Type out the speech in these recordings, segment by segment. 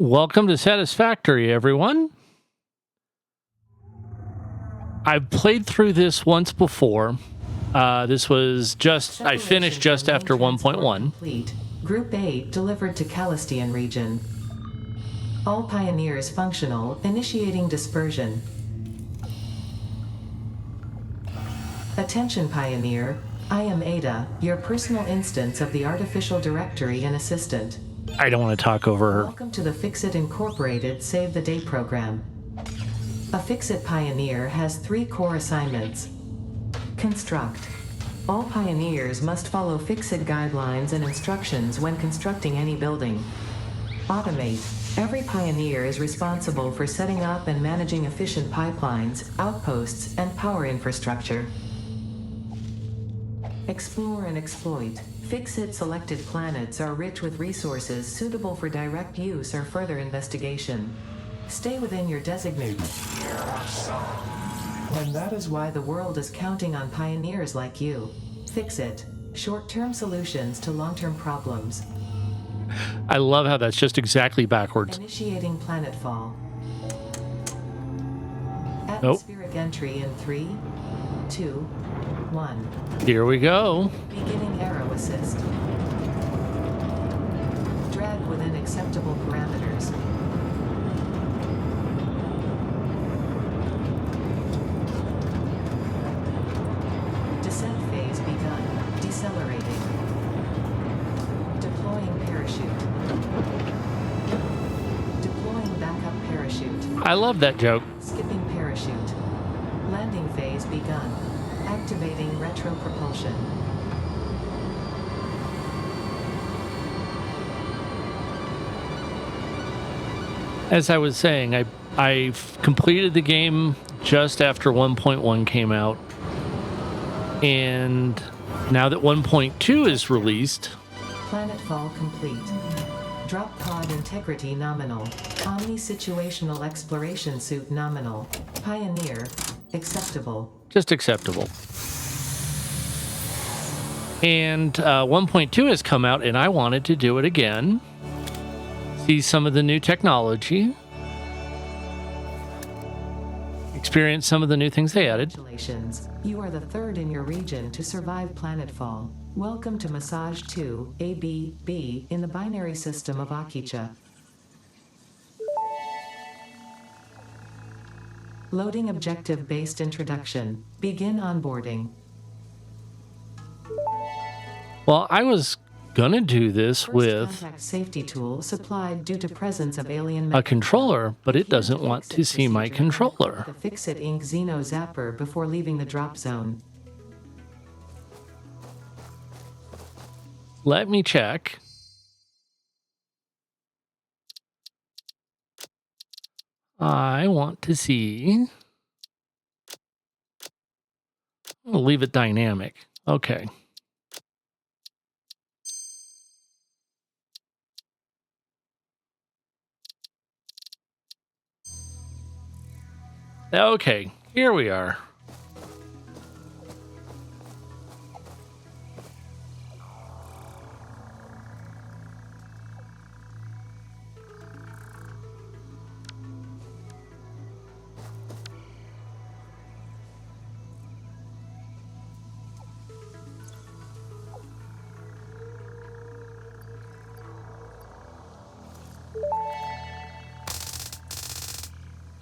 Welcome to Satisfactory, everyone. I've played through this once before. This was I finished just after 1.1. Complete. Group 8 delivered to Calistian region. All pioneers functional, initiating dispersion. Attention pioneer, I am Ada, your personal instance of the artificial directory and assistant. I don't want to talk over her. Welcome to the Fixit Incorporated Save the Day program. A Fixit pioneer has 3 core assignments. Construct. All pioneers must follow Fixit guidelines and instructions when constructing any building. Automate. Every pioneer is responsible for setting up and managing efficient pipelines, outposts, and power infrastructure. Explore and exploit. Fixit selected planets are rich with resources suitable for direct use or further investigation. Stay within your designated. And that is why the world is counting on pioneers like you. Fixit. Short-term solutions to long-term problems. I love how that's just exactly backwards. Initiating planetfall. Atmospheric entry in 3, 2, 1. Here we go. Beginning arrow assist. Drag within acceptable parameters. Descent phase begun. Decelerating. Deploying parachute. Deploying backup parachute. I love that joke. Skipping parachute. Landing phase begun. Activating retro propulsion. As I was saying, I've completed the game just after 1.1 came out. And now that 1.2 is released... Planetfall complete. Drop pod integrity nominal. Omni-situational exploration suit nominal. Pioneer. Acceptable. Just acceptable. And 1.2 has come out, and I wanted to do it again. See some of the new technology. Experience some of the new things they added. Congratulations. You are the 3rd in your region to survive planetfall. Welcome to Massage 2, AB, in the binary system of Akicha. Loading objective-based introduction. Begin onboarding. Well, I was gonna do this First with contact safety tool supplied due to presence of alien a controller, but it doesn't want to see my controller. The Fixit Inc. Xeno Zapper before leaving the drop zone. Let me check. I want to see. I'll leave it dynamic. Okay. Okay, here we are.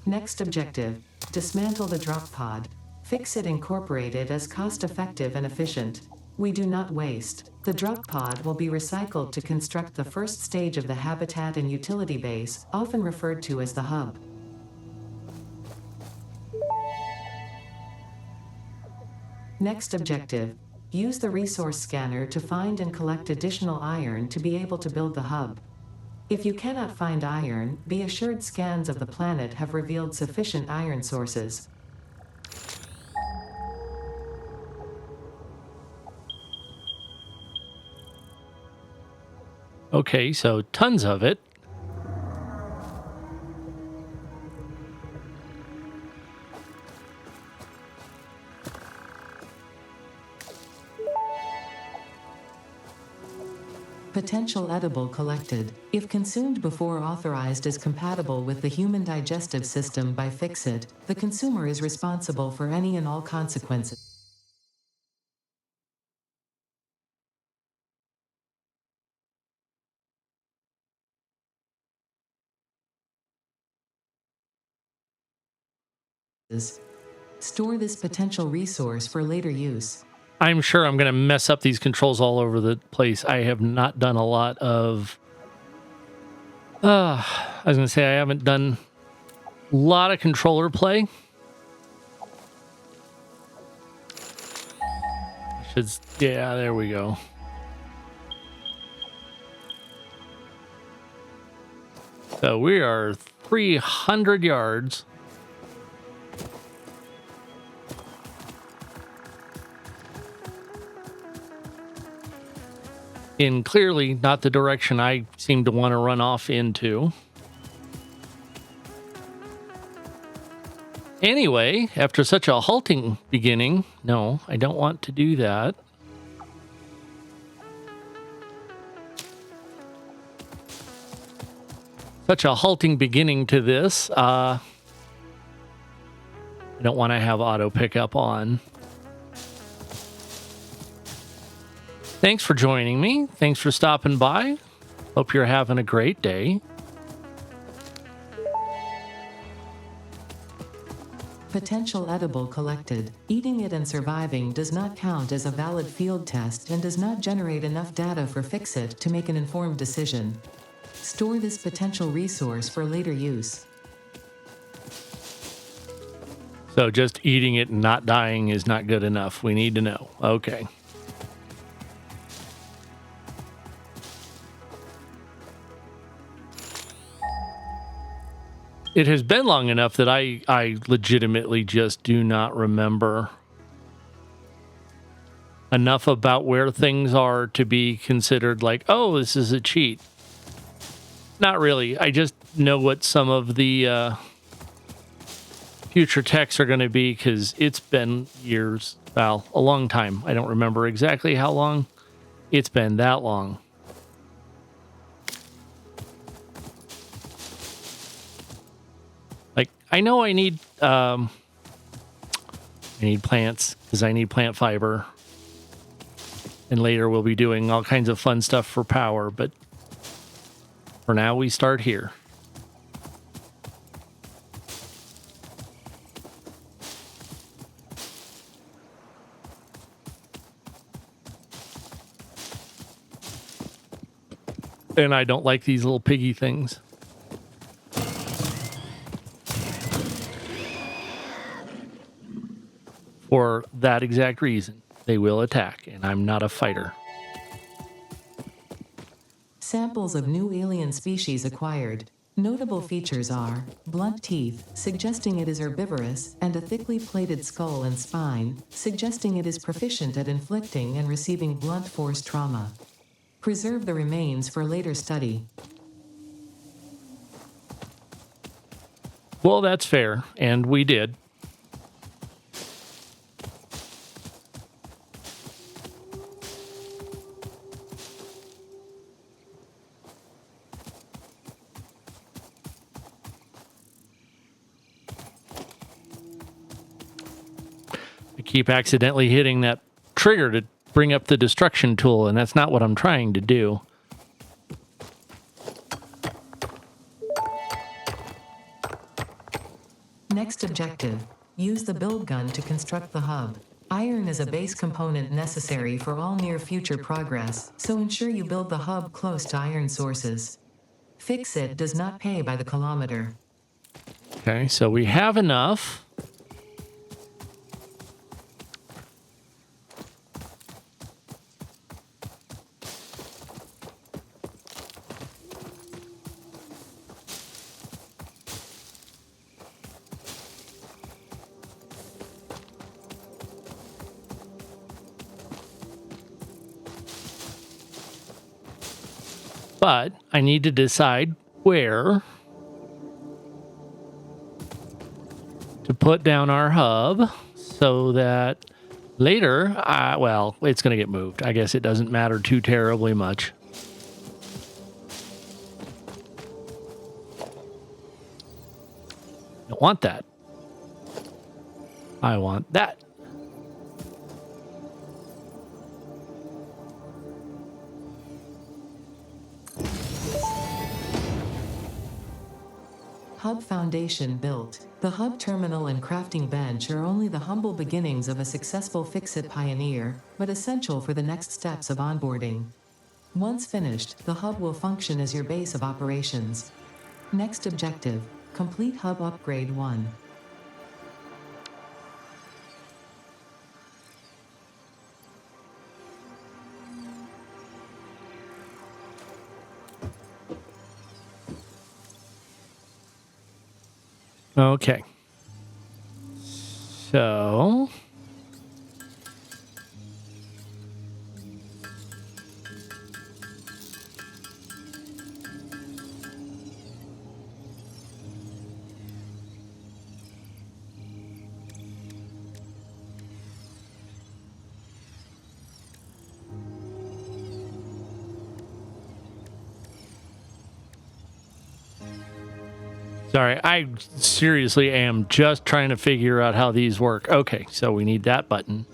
Next objective, dismantle the drop pod. Fixit Incorporated as cost-effective and efficient. We do not waste. The drop pod will be recycled to construct the first stage of the habitat and utility base, often referred to as the hub. Next objective, use the resource scanner to find and collect additional iron to be able to build the hub. If you cannot find iron, be assured scans of the planet have revealed sufficient iron sources. Okay, so tons of it. Potential edible collected. If consumed before authorized as compatible with the human digestive system by Fix-It, the consumer is responsible for any and all consequences. Store this potential resource for later use. I'm sure I'm going to mess up these controls all over the place. I have not done a lot of... I was going to say I haven't done a lot of controller play. Yeah, there we go. So we are 300 yards. In clearly not the direction I seem to want to run off into. Anyway, after such a halting beginning, no, I don't want to do that. Such a halting beginning to this. I don't want to have auto pickup on. Thanks for joining me. Thanks for stopping by. Hope you're having a great day. Potential edible collected. Eating it and surviving does not count as a valid field test and does not generate enough data for Fix-It to make an informed decision. Store this potential resource for later use. So just eating it and not dying is not good enough. We need to know. Okay. It has been long enough that I legitimately just do not remember enough about where things are to be considered like, oh, this is a cheat. Not really. I just know what some of the future techs are going to be because it's been years. Well, a long time. I don't remember exactly how long. It's been that long. I know I need plants because I need plant fiber. And later we'll be doing all kinds of fun stuff for power, but for now we start here. And I don't like these little piggy things. For that exact reason, they will attack, and I'm not a fighter. Samples of new alien species acquired. Notable features are blunt teeth, suggesting it is herbivorous, and a thickly plated skull and spine, suggesting it is proficient at inflicting and receiving blunt force trauma. Preserve the remains for later study. Well, that's fair, and we did. Keep accidentally hitting that trigger to bring up the destruction tool, and that's not what I'm trying to do. Next objective. Use the build gun to construct the hub. Iron is a base component necessary for all near future progress, so ensure you build the hub close to iron sources. Fix-It does not pay by the kilometer. Okay, so we have enough. But I need to decide where to put down our hub so that later, well, it's going to get moved. I guess it doesn't matter too terribly much. don't want that. I want that. Hub foundation built. The hub terminal and crafting bench are only the humble beginnings of a successful Fix-It pioneer, but essential for the next steps of onboarding. Once finished, the hub will function as your base of operations. Next objective, complete hub upgrade 1. Okay. So sorry, I seriously am just trying to figure out how these work. Okay, so we need that button.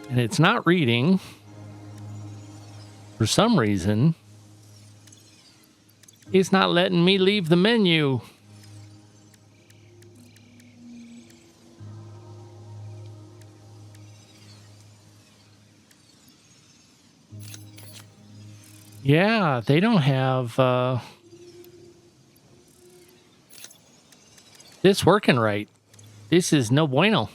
And it's not reading for some reason. It's not letting me leave the menu. Yeah, they don't have this working right. This is no bueno.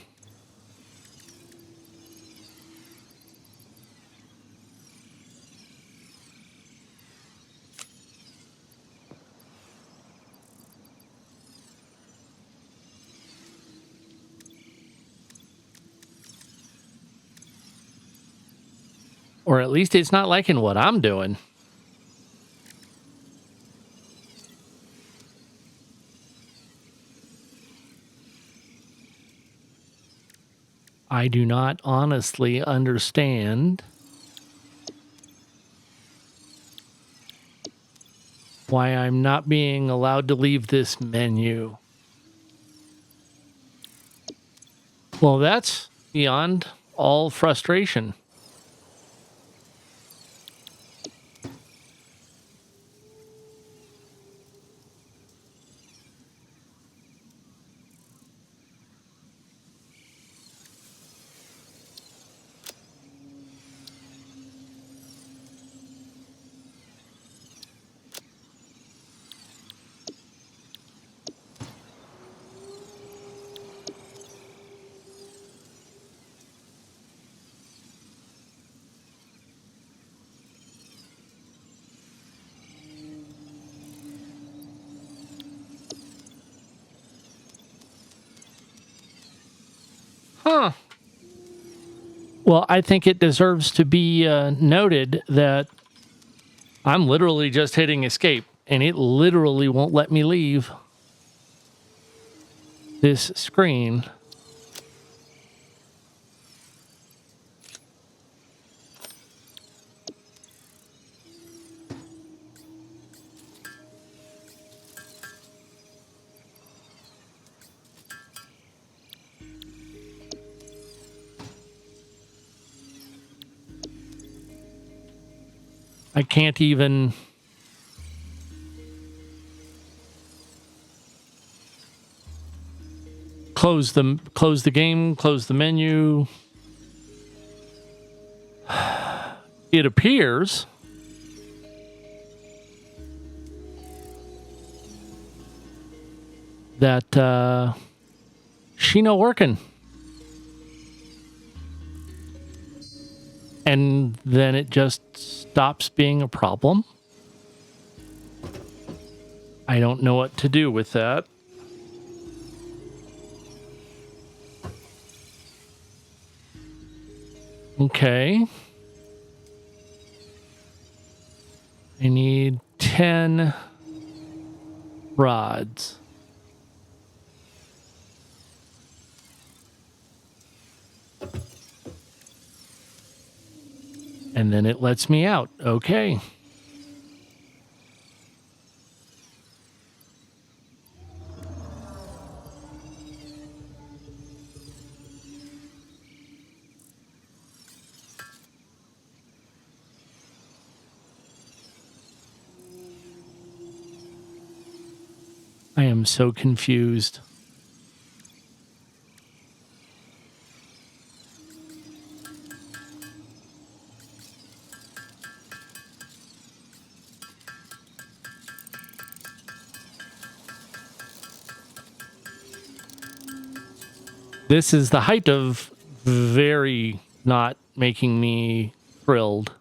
Or at least it's not liking what I'm doing. I do not honestly understand why I'm not being allowed to leave this menu. Well, that's beyond all frustration. Huh. Well, I think it deserves to be noted that I'm literally just hitting escape, and it literally won't let me leave this screen. I can't even close the game, close the menu. It appears that she no working. And then it just stops being a problem. I don't know what to do with that. Okay. I need 10 rods. And then it lets me out. Okay. I am so confused. This is the height of very not making me thrilled.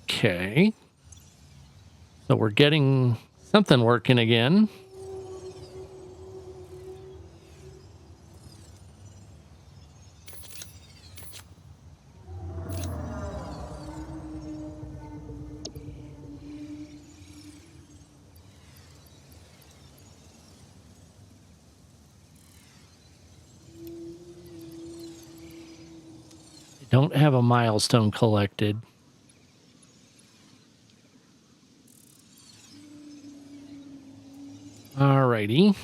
Okay. So we're getting something working again. I don't have a milestone collected. Alrighty.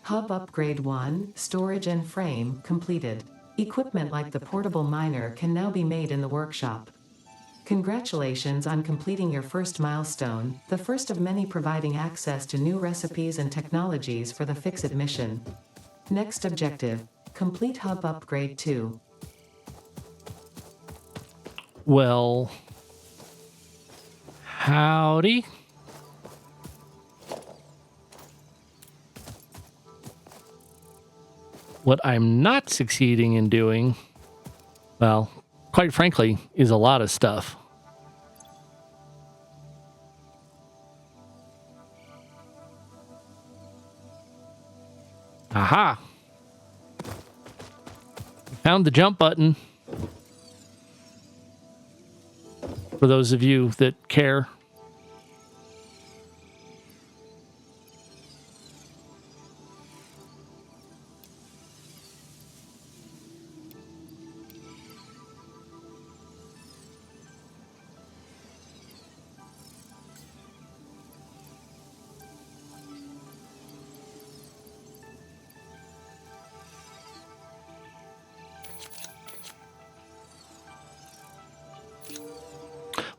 Hub Upgrade 1, Storage and Frame, completed. Equipment like the portable miner can now be made in the workshop. Congratulations on completing your first milestone, the first of many providing access to new recipes and technologies for the Fix-It mission. Next objective, complete Hub Upgrade 2. Well, howdy. What I'm not succeeding in doing, well, quite frankly, is a lot of stuff. Aha! Found the jump button. For those of you that care.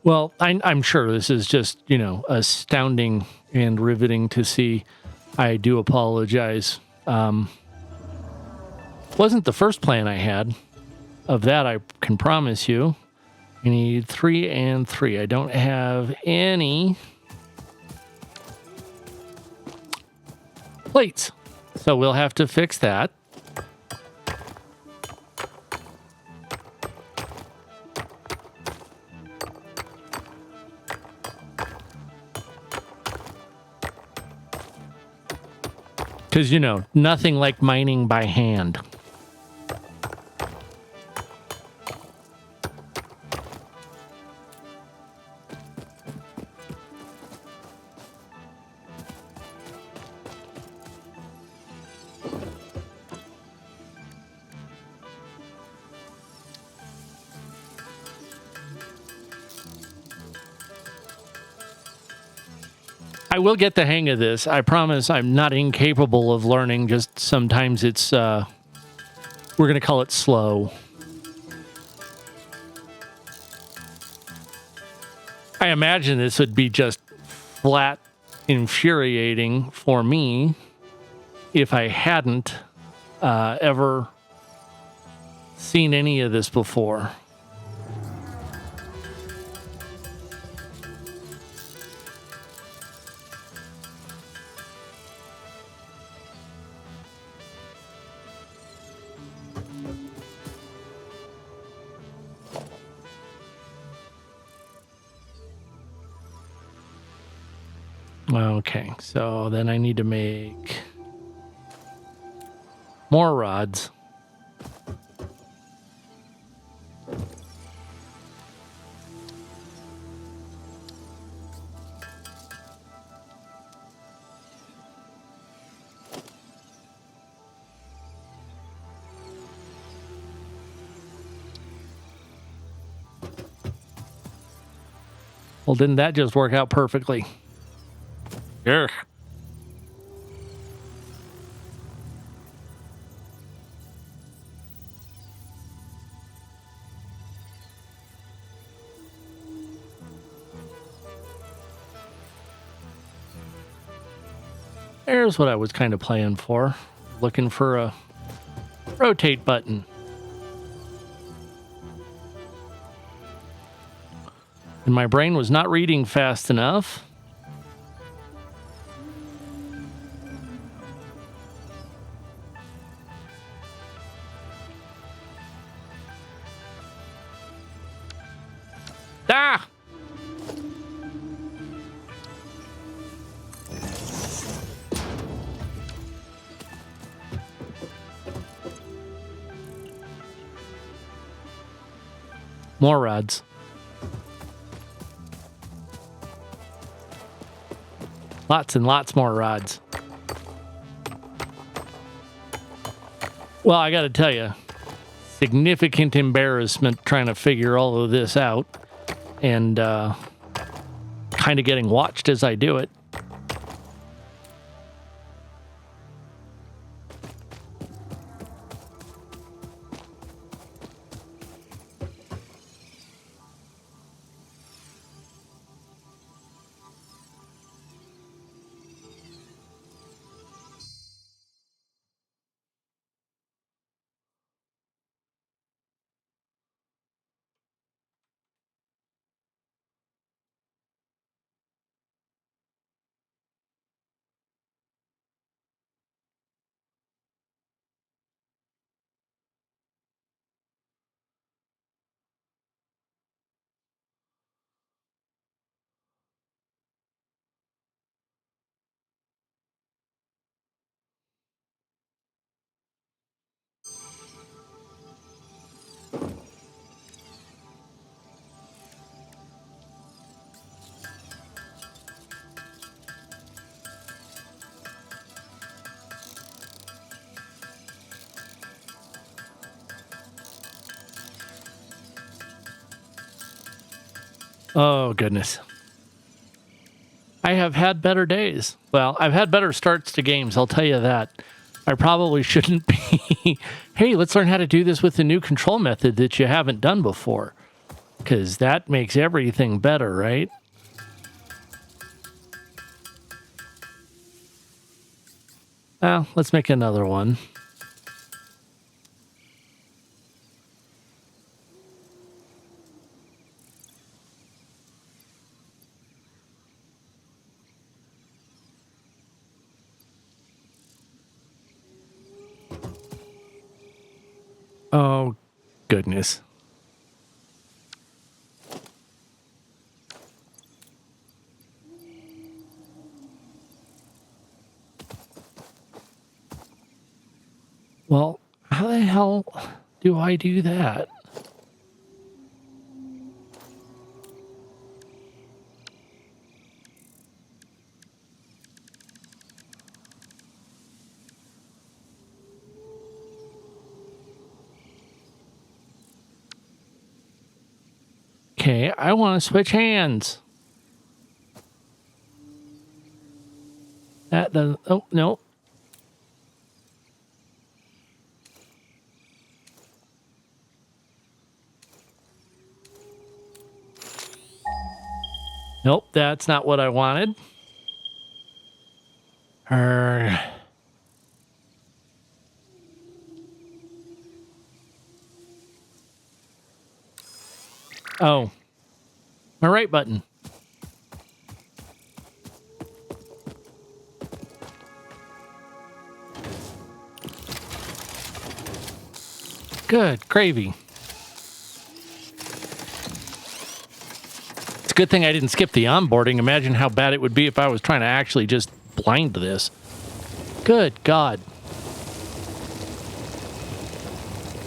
Well, I'm sure this is just, astounding and riveting to see. I do apologize. Wasn't the first plan I had. Of that, I can promise you. I need 3 and 3. I don't have any plates. So we'll have to fix that. Because, nothing like mining by hand. I will get the hang of this. I promise I'm not incapable of learning. Just sometimes it's, we're going to call it slow. I imagine this would be just flat infuriating for me if I hadn't ever seen any of this before. Okay, so then I need to make More rods. Well, didn't that just work out perfectly? Ugh. There's what I was kind of playing for. Looking for a rotate button. And my brain was not reading fast enough. Ah! More rods. Lots and lots more rods. Well, I got to tell you, significant embarrassment trying to figure all of this out and kind of getting watched as I do it. Oh, goodness. I have had better days. Well, I've had better starts to games, I'll tell you that. I probably shouldn't be, hey, let's learn how to do this with the new control method that you haven't done before. Because that makes everything better, right? Well, let's make another one. Oh, goodness. Well, how the hell do I do that? Okay, I want to switch hands. That doesn't... Oh, no. Nope, that's not what I wanted. Oh. My right button. Good gravy. It's a good thing I didn't skip the onboarding. Imagine how bad it would be if I was trying to actually just blind this. Good God.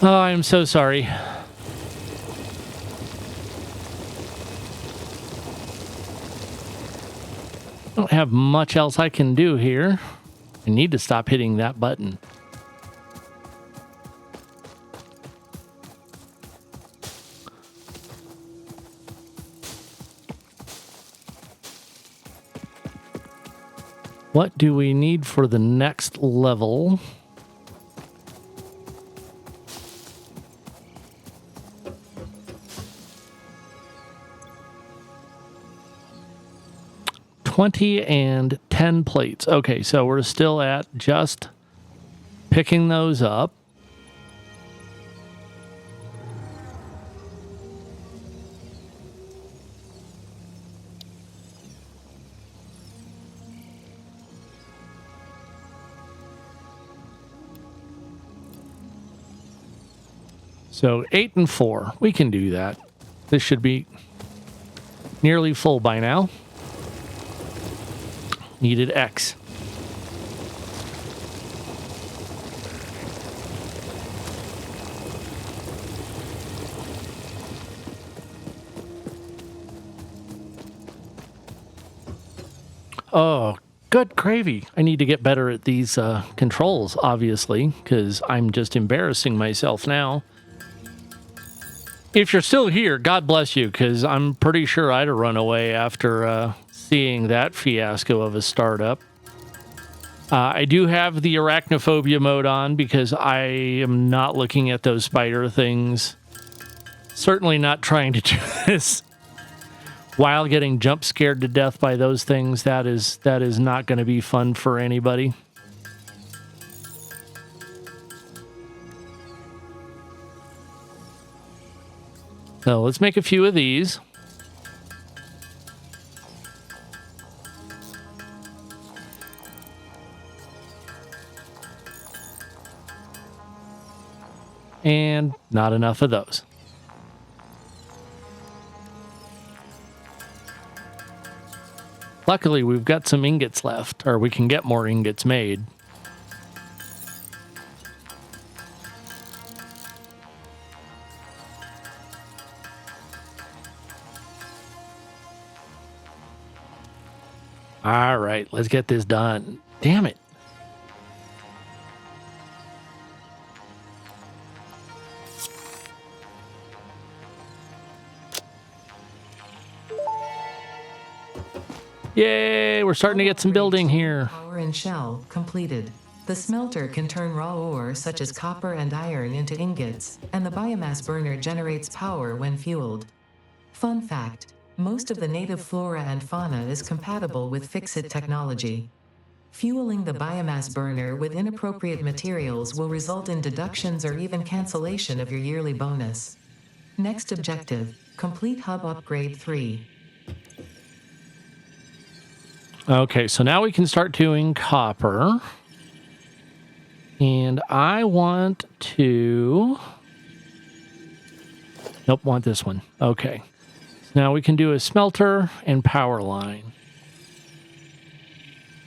Oh, I am so sorry. Don't have much else I can do here. I need to stop hitting that button. What do we need for the next level? $20 and 10 plates. Okay, so we're still at just picking those up. So 8 and 4, we can do that. This should be nearly full by now. Needed X. Oh, good gravy. I need to get better at these controls, obviously, because I'm just embarrassing myself now. If you're still here, God bless you, because I'm pretty sure I'd have run away after seeing that fiasco of a startup. I do have the arachnophobia mode on because I am not looking at those spider things. Certainly not trying to do this while getting jump scared to death by those things. That is not going to be fun for anybody. So let's make a few of these. And not enough of those. Luckily, we've got some ingots left, or we can get more ingots made. All right, let's get this done. Damn it. Yay, we're starting to get some building here. Power and shell completed. The smelter can turn raw ore such as copper and iron into ingots, and the biomass burner generates power when fueled. Fun fact: most of the native flora and fauna is compatible with Fix-It technology. Fueling the biomass burner with inappropriate materials will result in deductions or even cancellation of your yearly bonus. Next objective: complete Hub Upgrade 3. Okay, so now we can start doing copper. And I want to... Nope, want this one. Okay. So now we can do a smelter and power line.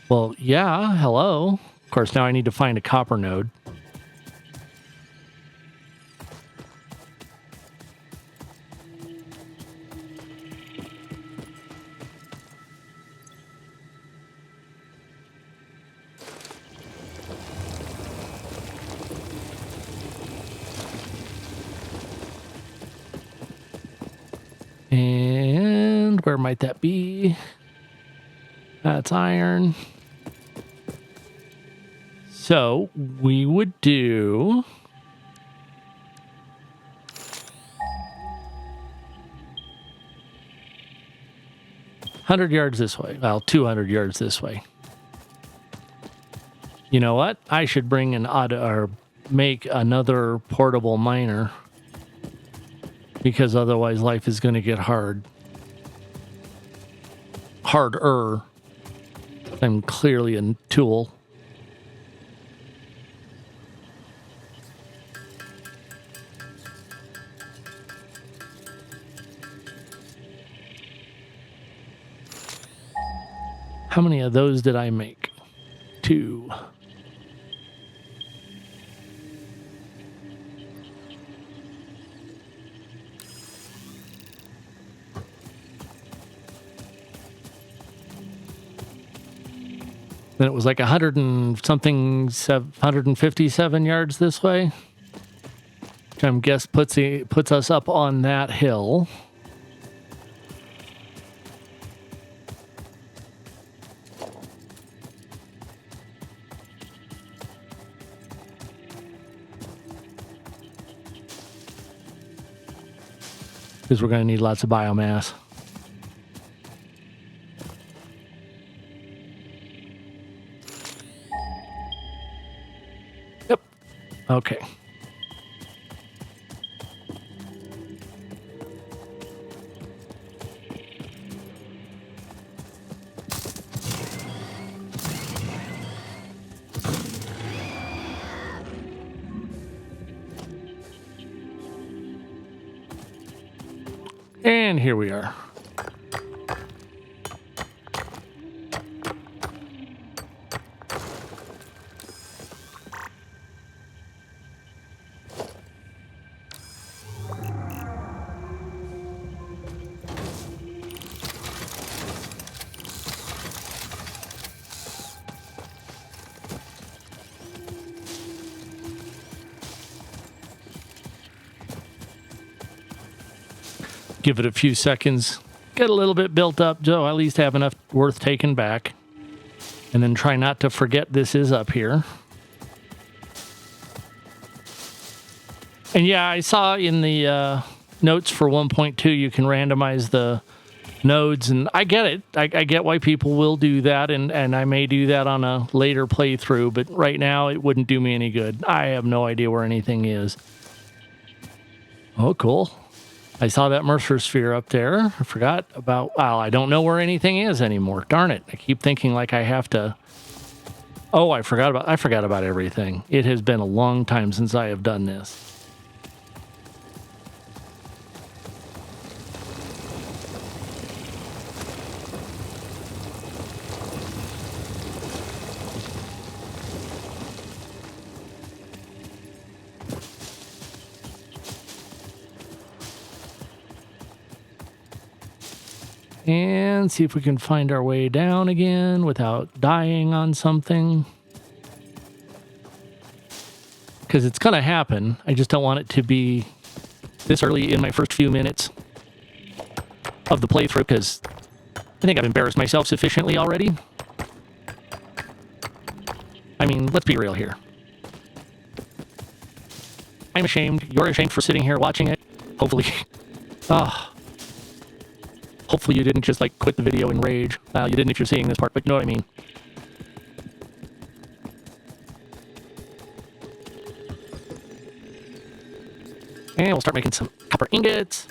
Well, yeah, hello. Of course, now I need to find a copper node. And where might that be? That's iron. So we would do... 100 yards this way. Well, 200 yards this way. You know what? I should bring an auto or make another portable miner, because otherwise life is going to get hard. Harder. I'm clearly a tool. How many of those did I make? 2. Then it was like 100 and something, 157 yards this way, which I'm guess puts us up on that hill. Because we're going to need lots of biomass. Yep. Okay. And here we are. Give it a few seconds, get a little bit built up, so at least have enough worth taking back. And then try not to forget this is up here. And yeah, I saw in the notes for 1.2 you can randomize the nodes, and I get it. I get why people will do that, and I may do that on a later playthrough, but right now it wouldn't do me any good. I have no idea where anything is. Oh, cool. I saw that Mercer sphere up there. I forgot about... Well, I don't know where anything is anymore. Darn it. I keep thinking like I have to... Oh, I forgot about everything. It has been a long time since I have done this. And see if we can find our way down again without dying on something. Because it's going to happen. I just don't want it to be this early in my first few minutes of the playthrough, because I think I've embarrassed myself sufficiently already. I mean, let's be real here. I'm ashamed. You're ashamed for sitting here watching it. Hopefully. Hopefully you didn't just, like, quit the video in rage. Well, you didn't if you're seeing this part, but you know what I mean. And we'll start making some copper ingots.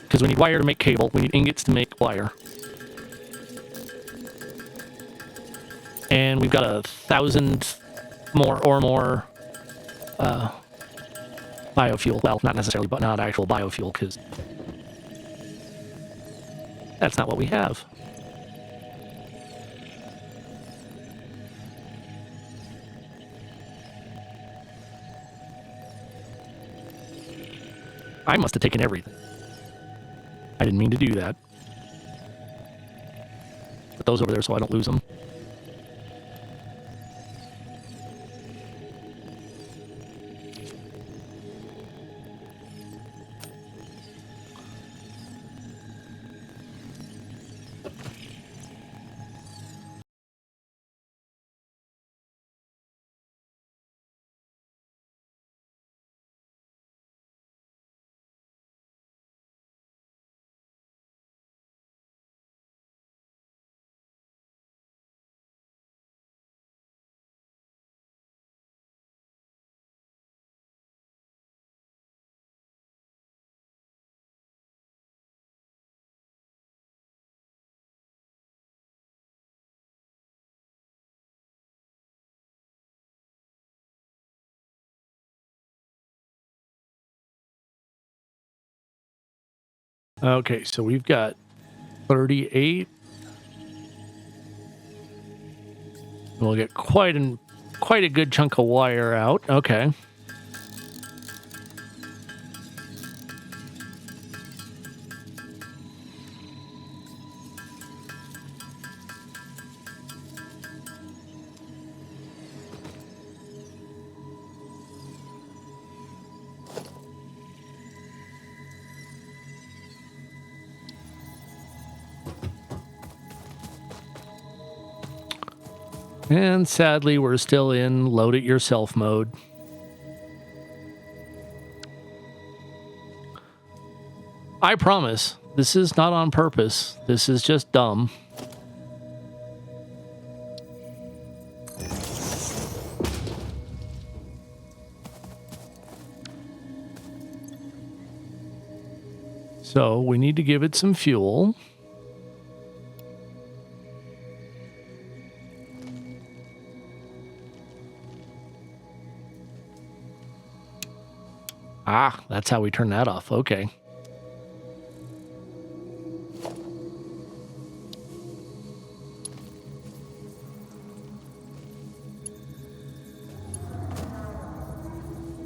Because we need wire to make cable. We need ingots to make wire. And we've got 1,000 more biofuel. Well, not necessarily, but not actual biofuel, because that's not what we have. I must have taken everything. I didn't mean to do that. Put those over there so I don't lose them. Okay, so we've got 38. We'll get quite a good chunk of wire out. Okay. And sadly, we're still in load it yourself mode. I promise, this is not on purpose. This is just dumb. So we need to give it some fuel. Ah, that's how we turn that off. Okay.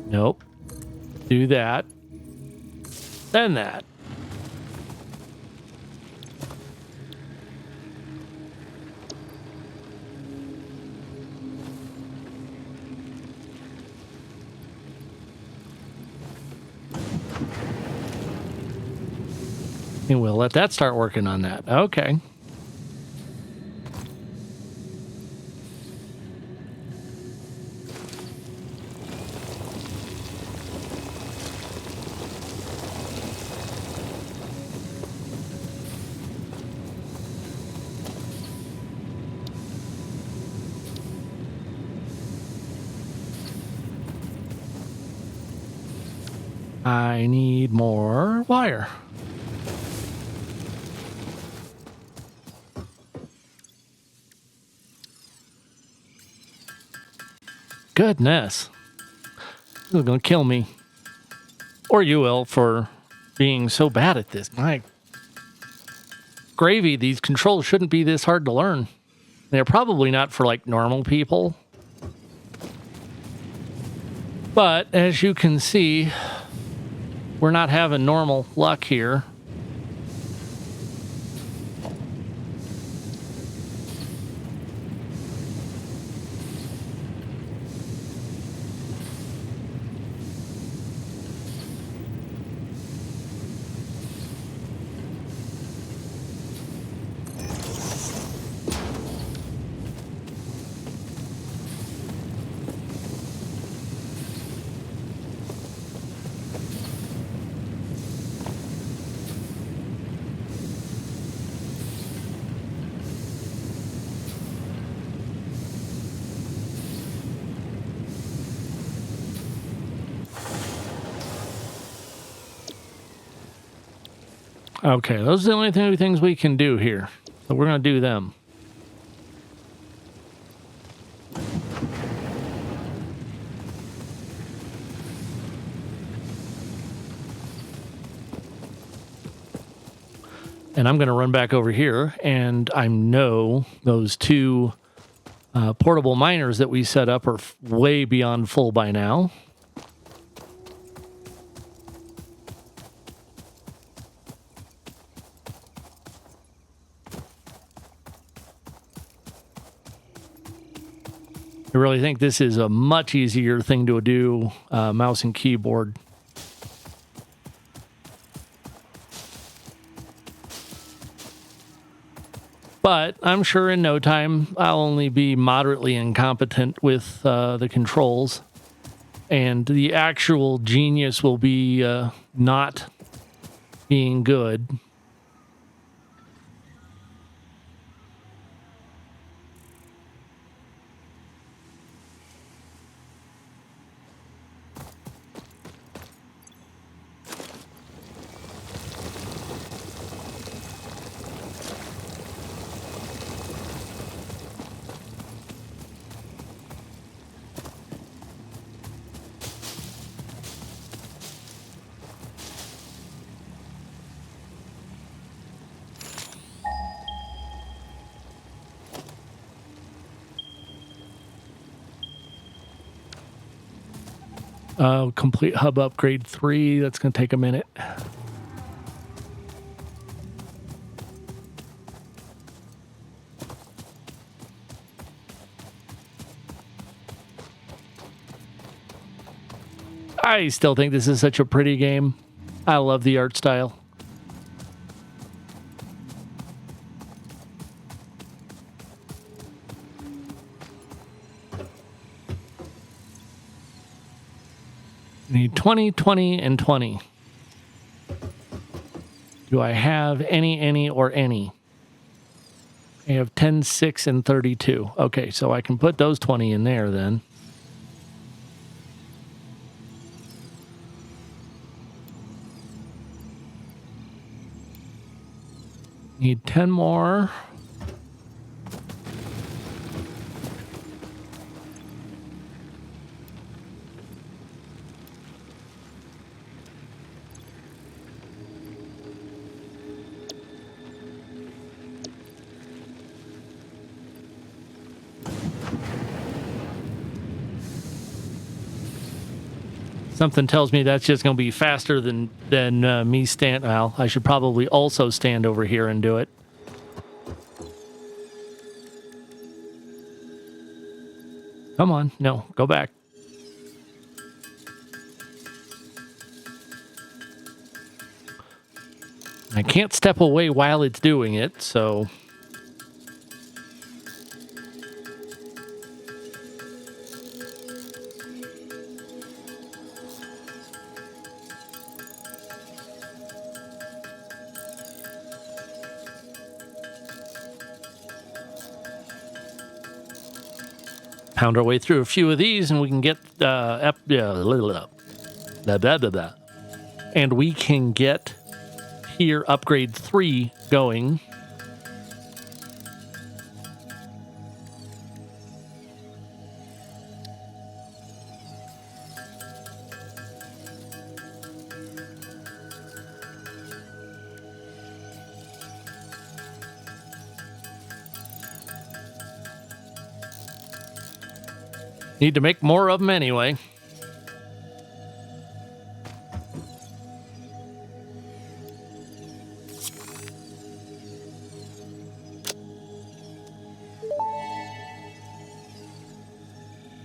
Nope. Do that. Then that. And we'll let that start working on that. Okay. I need more wire. Goodness. This is going to kill me. Or you will for being so bad at this. My gravy, these controls shouldn't be this hard to learn. They're probably not for like normal people. But as you can see, we're not having normal luck here. Okay, those are the only two things we can do here. So we're going to do them. And I'm going to run back over here, and I know those two portable miners that we set up are way beyond full by now. I really think this is a much easier thing to do, mouse and keyboard. But I'm sure in no time I'll only be moderately incompetent with the controls, and the actual genius will be not being good. Complete hub upgrade 3. That's going to take a minute. I still think this is such a pretty game. I love the art style. I need 20, 20, and 20. Do I have any, or any? I have 10, 6, and 32. Okay, so I can put those 20 in there then. Need 10 more. Something tells me that's just going to be faster than me stand. Well, I should probably also stand over here and do it. Come on. No, go back. I can't step away while it's doing it, so... Pound our way through a few of these, and we can get and we can get here upgrade 3 going. Need to make more of them anyway.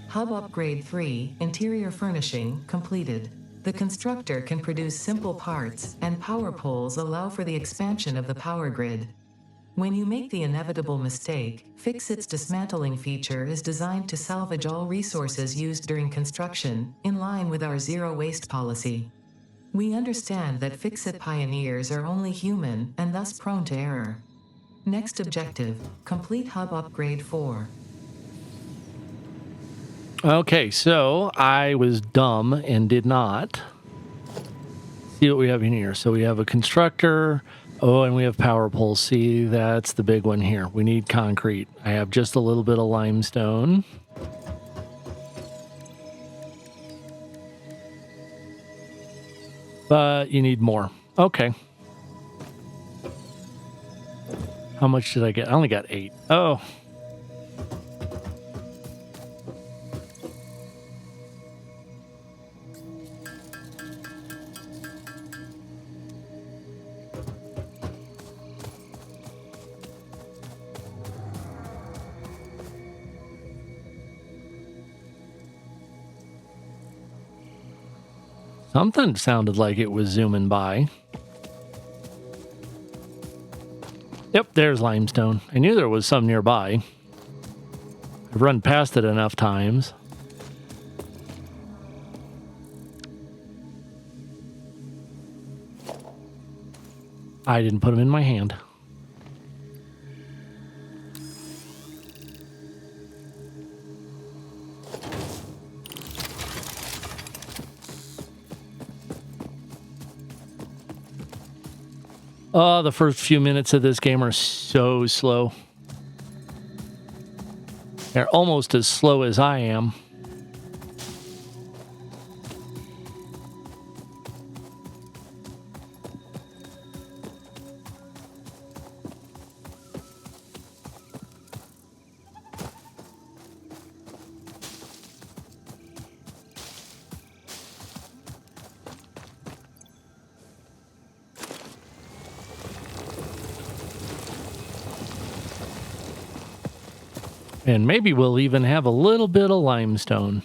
Hub Upgrade 3, Interior Furnishing, completed. The constructor can produce simple parts, and power poles allow for the expansion of the power grid. When you make the inevitable mistake, Fix-It's dismantling feature is designed to salvage all resources used during construction, in line with our zero-waste policy. We understand that Fix-It pioneers are only human, and thus prone to error. Next objective, complete Hub Upgrade 4. Okay, so I was dumb and did not see what we have in here. So we have a constructor. Oh, and we have power poles. See, that's the big one here. We need concrete. I have just a little bit of limestone. But you need more. Okay. How much did I get? I only got 8. Oh. Something sounded like it was zooming by. Yep, there's limestone. I knew there was some nearby. I've run past it enough times. I didn't put them in my hand. Oh, the first few minutes of this game are so slow. They're almost as slow as I am. And maybe we'll even have a little bit of limestone.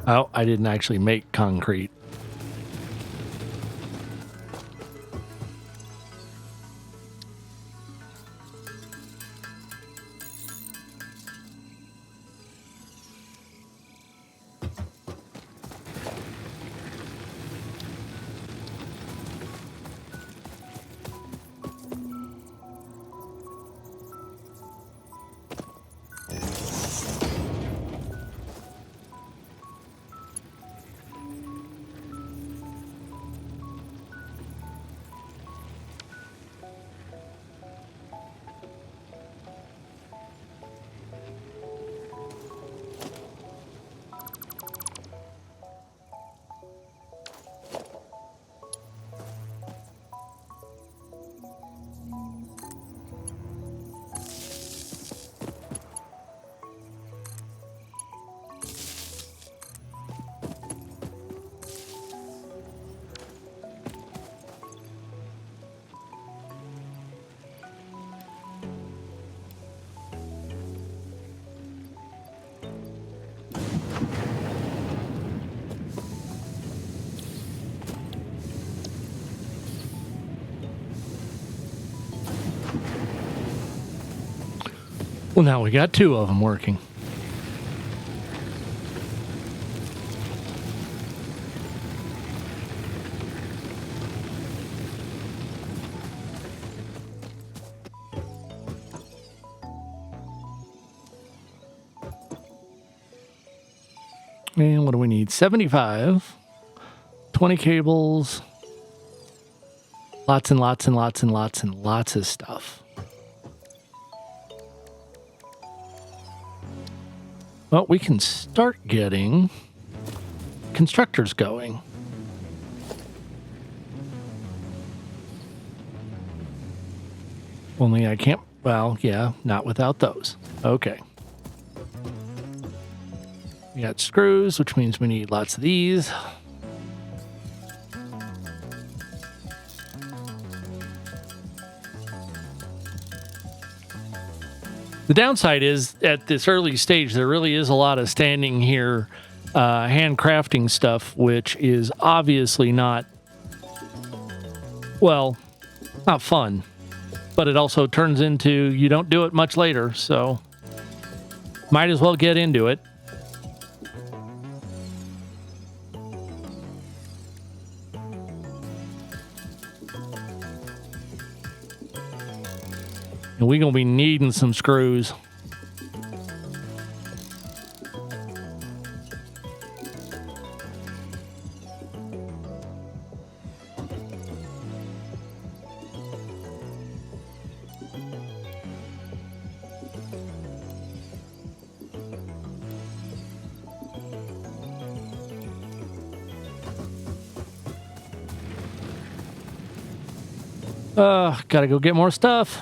Oh, I didn't actually make concrete. Well, now we got two of them working. And what do we need? 75. 20 cables. Lots and lots and lots and lots and lots of stuff. Well, we can start getting constructors going. Only I can't, well, yeah, not without those. Okay. We got screws, which means we need lots of these. The downside is, at this early stage, there really is a lot of standing here handcrafting stuff, which is obviously not, well, not fun. But it also turns into, you don't do it much later, so might as well get into it. And we're going to be needing some screws. Gotta go get more stuff.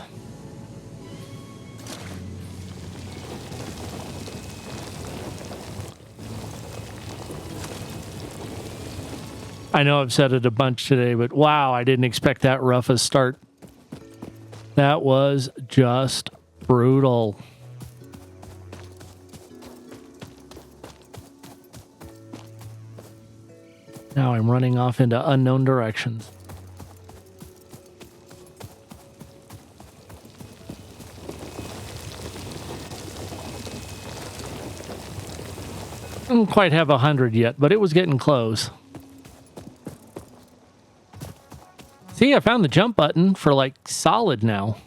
I know I've said it a bunch today, but wow, I didn't expect that rough a start. That was just brutal. Now I'm running off into unknown directions. I don't quite have 100 yet, but it was getting close. See, I found the jump button for like solid now.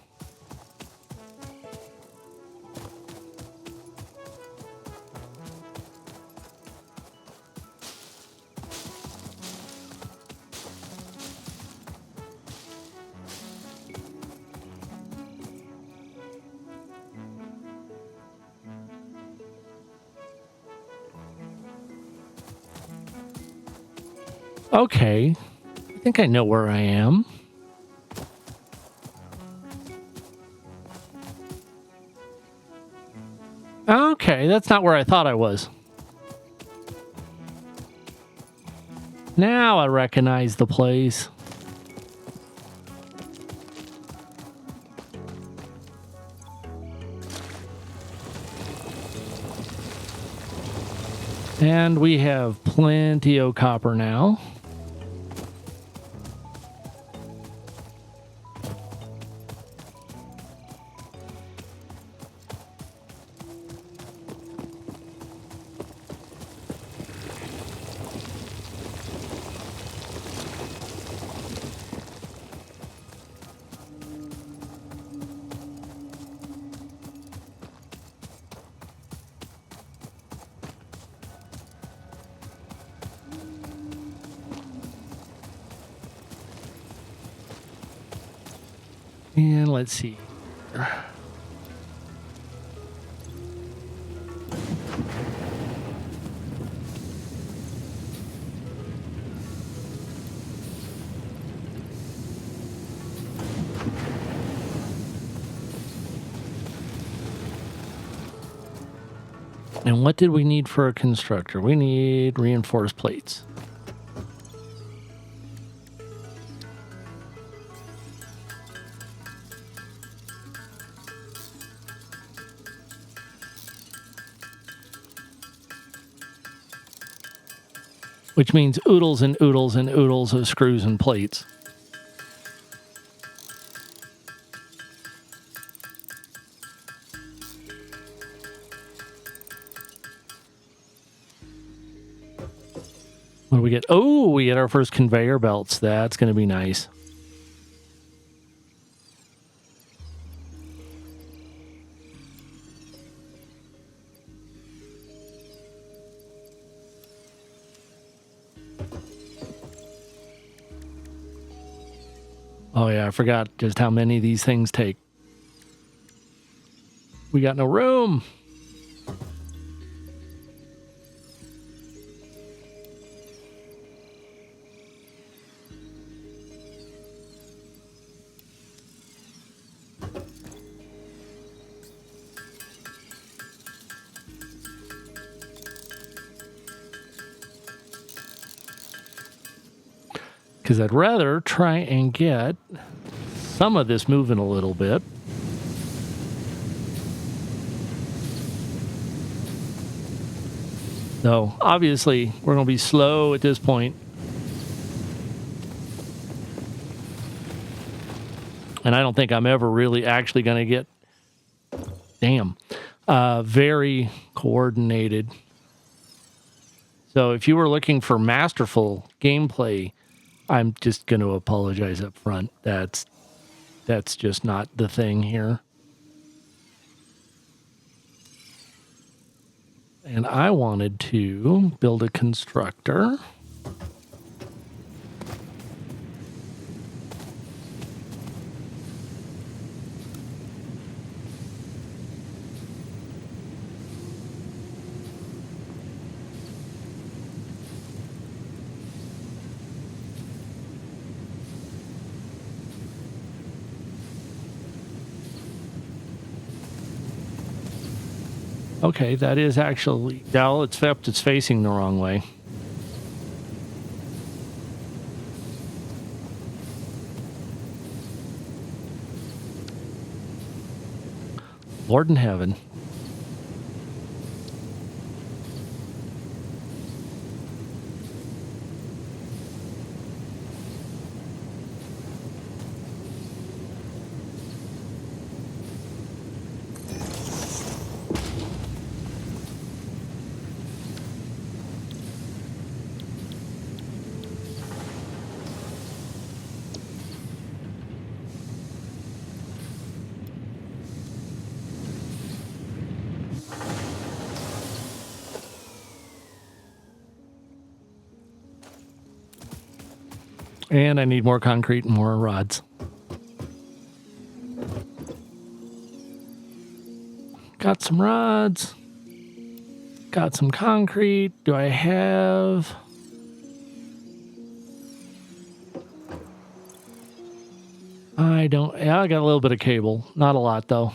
Okay, I think I know where I am. Okay, that's not where I thought I was. Now I recognize the place. And we have plenty of copper now. And let's see. And what did we need for a constructor? We need reinforced plates. Which means oodles and oodles and oodles of screws and plates. What do we get? Oh, we get our first conveyor belts. That's going to be nice. Oh, yeah, I forgot just how many of these things take. We got no room. Because I'd rather try and get some of this moving a little bit. So obviously we're going to be slow at this point. And I don't think I'm ever really actually going to get, very coordinated. So if you were looking for masterful gameplay, I'm just going to apologize up front. That's just not the thing here. And I wanted to build a constructor. Okay, that is actually, well, it's facing the wrong way. Lord in heaven. And I need more concrete and more rods. Got some rods. Got some concrete. Do I have... I don't... Yeah, I got a little bit of cable. Not a lot, though.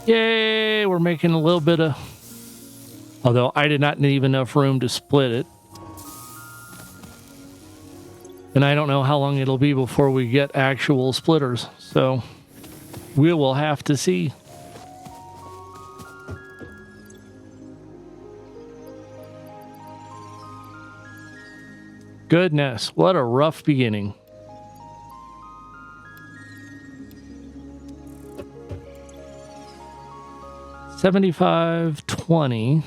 Yay, we're making a little bit of... Although I did not leave enough room to split it. And I don't know how long it'll be before we get actual splitters. So we will have to see. Goodness, what a rough beginning. $75.20.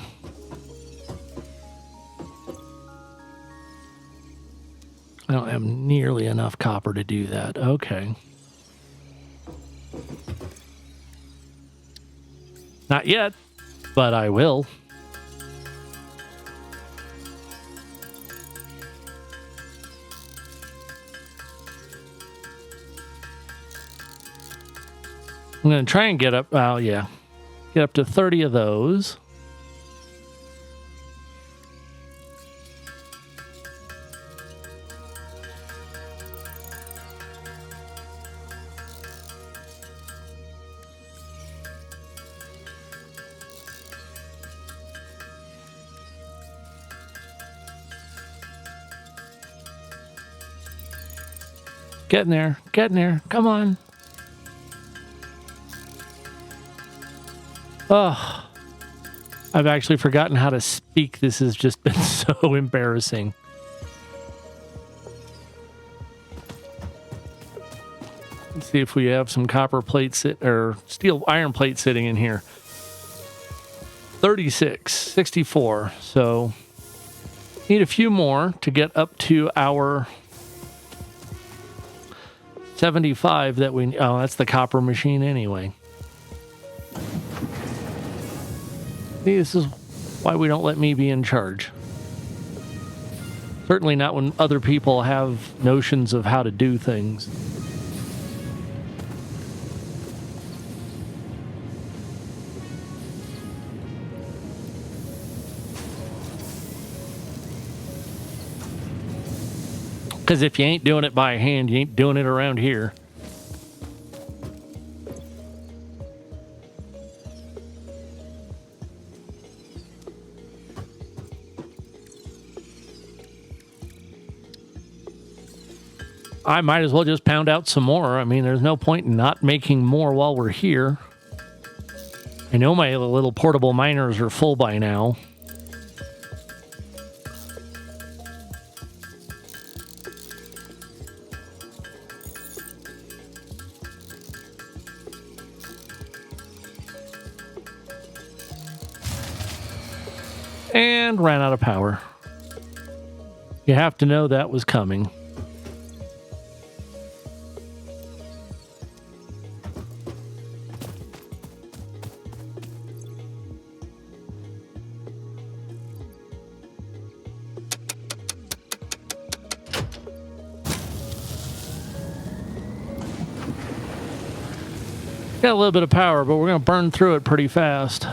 I don't have nearly enough copper to do that. Okay. Not yet, but I will. I'm going to try and get up. Oh, yeah. Get up to 30 of those. Getting there. Getting there. Come on. Oh, I've actually forgotten how to speak. This has just been so embarrassing. Let's see if we have some copper plates or iron plates sitting in here. 36, 64. So need a few more to get up to our 75 that we... Oh, that's the copper machine anyway. See, this is why we don't let me be in charge. Certainly not when other people have notions of how to do things. Because if you ain't doing it by hand, you ain't doing it around here. I might as well just pound out some more. I mean, there's no point in not making more while we're here. I know my little portable miners are full by now. And ran out of power. You have to know that was coming. Got a little bit of power, but we're going to burn through it pretty fast.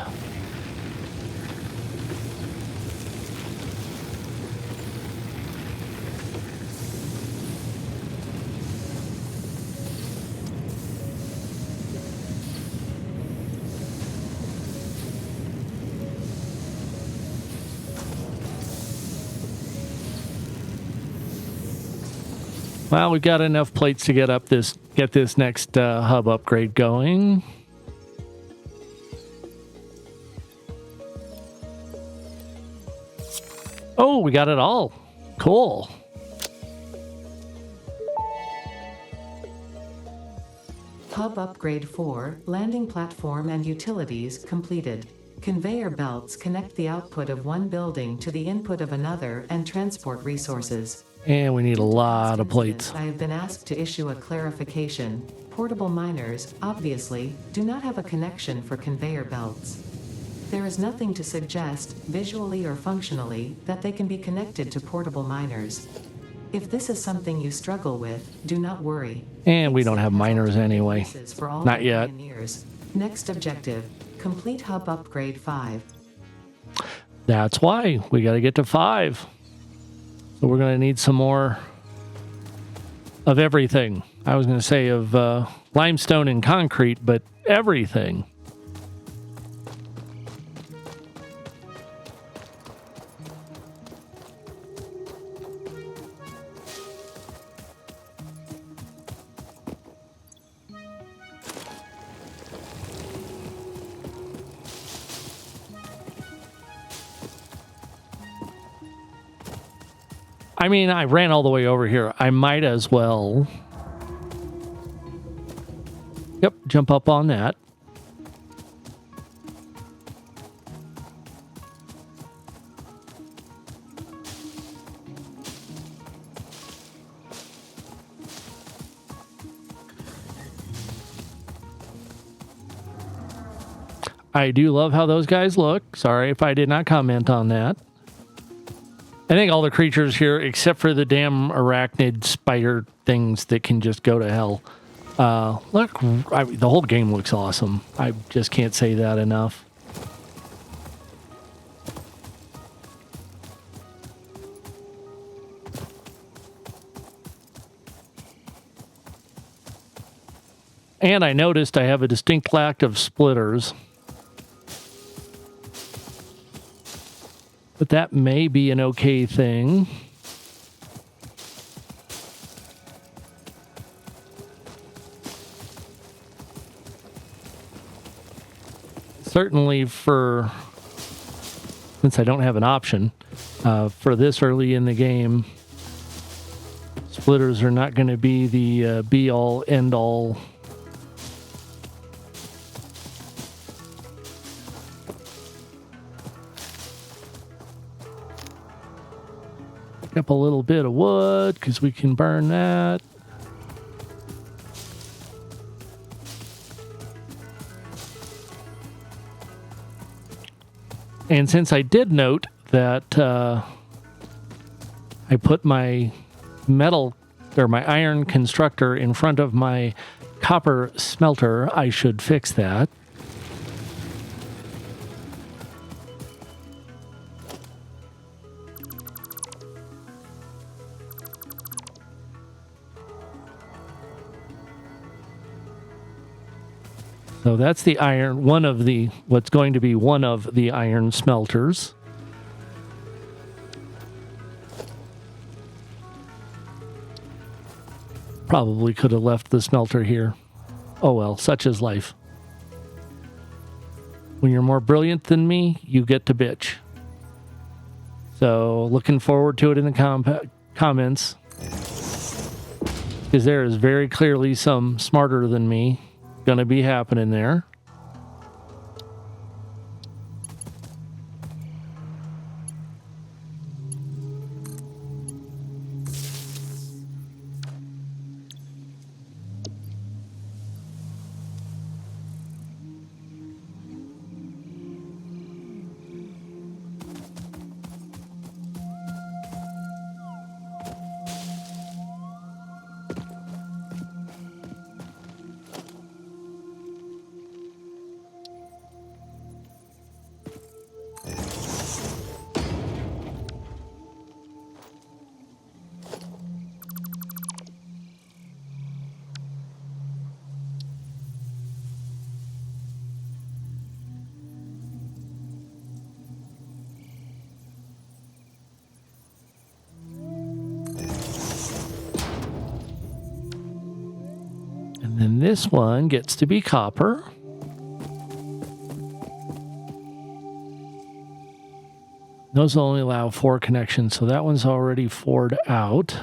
Well, we've got enough plates to get this next hub upgrade going. Oh, we got it all. Cool. Hub upgrade 4, landing platform and utilities completed. Conveyor belts connect the output of one building to the input of another and transport resources. And we need a lot of plates. I have been asked to issue a clarification. Portable miners, obviously, do not have a connection for conveyor belts. There is nothing to suggest, visually or functionally, that they can be connected to portable miners. If this is something you struggle with, do not worry. And we don't have miners anyway. Not yet. Next objective, complete hub upgrade 5. That's why we got to get to 5. So we're going to need some more of everything. I was going to say of limestone and concrete, but everything. I mean, I ran all the way over here. I might as well. Yep, jump up on that. I do love how those guys look. Sorry if I did not comment on that. I think all the creatures here, except for the damn arachnid spider things that can just go to hell. Look, the whole game looks awesome. I just can't say that enough. And I noticed I have a distinct lack of splitters. But that may be an okay thing. Certainly since I don't have an option, for this early in the game, splitters are not going to be the be-all, end-all. Up a little bit of wood because we can burn that. And since I did note that I put my metal or my iron constructor in front of my copper smelter, I should fix that. So that's the iron, what's going to be one of the iron smelters. Probably could have left the smelter here. Oh well, such is life. When you're more brilliant than me, you get to bitch. So looking forward to it in the comments. Because there is very clearly some smarter than me going to be happening there. And then this one gets to be copper. Those only allow 4 connections, so that one's already 4'd out.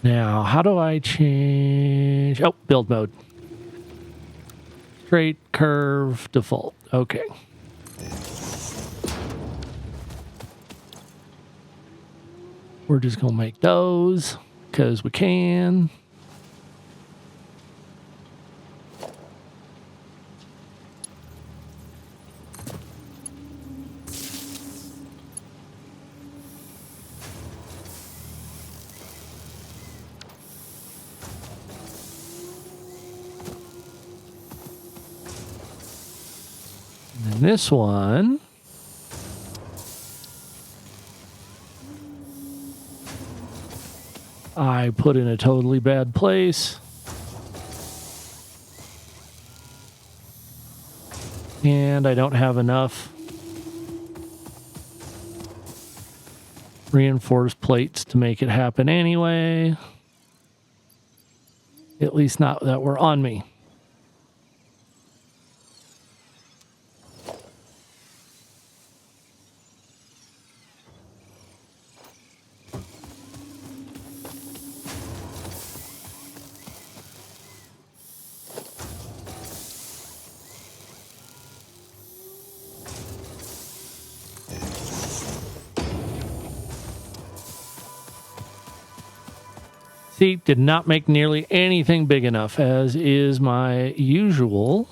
Now, how do I change? Oh, build mode. Straight, curve, default. Okay. We're just going to make those because we can. And then this one, I put in a totally bad place. And I don't have enough reinforced plates to make it happen anyway. At least not that were on me. See, did not make nearly anything big enough, as is my usual.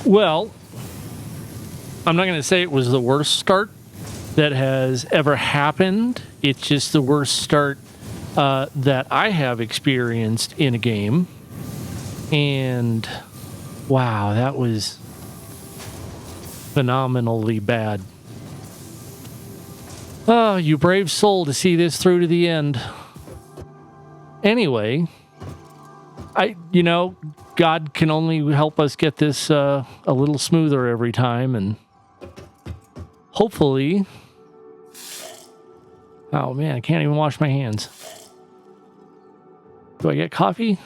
Well, I'm not going to say it was the worst start that has ever happened. It's just the worst start that I have experienced in a game. And wow, that was phenomenally bad. Oh, you brave soul to see this through to the end. Anyway, God can only help us get this a little smoother every time, and hopefully... Oh man, I can't even wash my hands. Do I get coffee?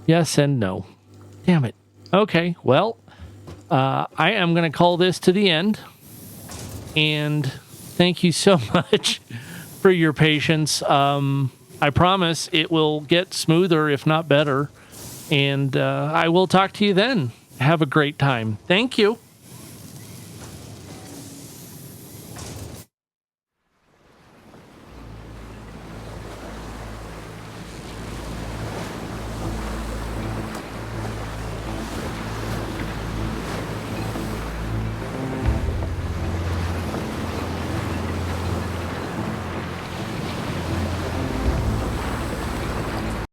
Yes and no. Damn it. Okay, well, I am going to call this to the end, and thank you so much for your patience. I promise it will get smoother, if not better. And I will talk to you then. Have a great time. Thank you.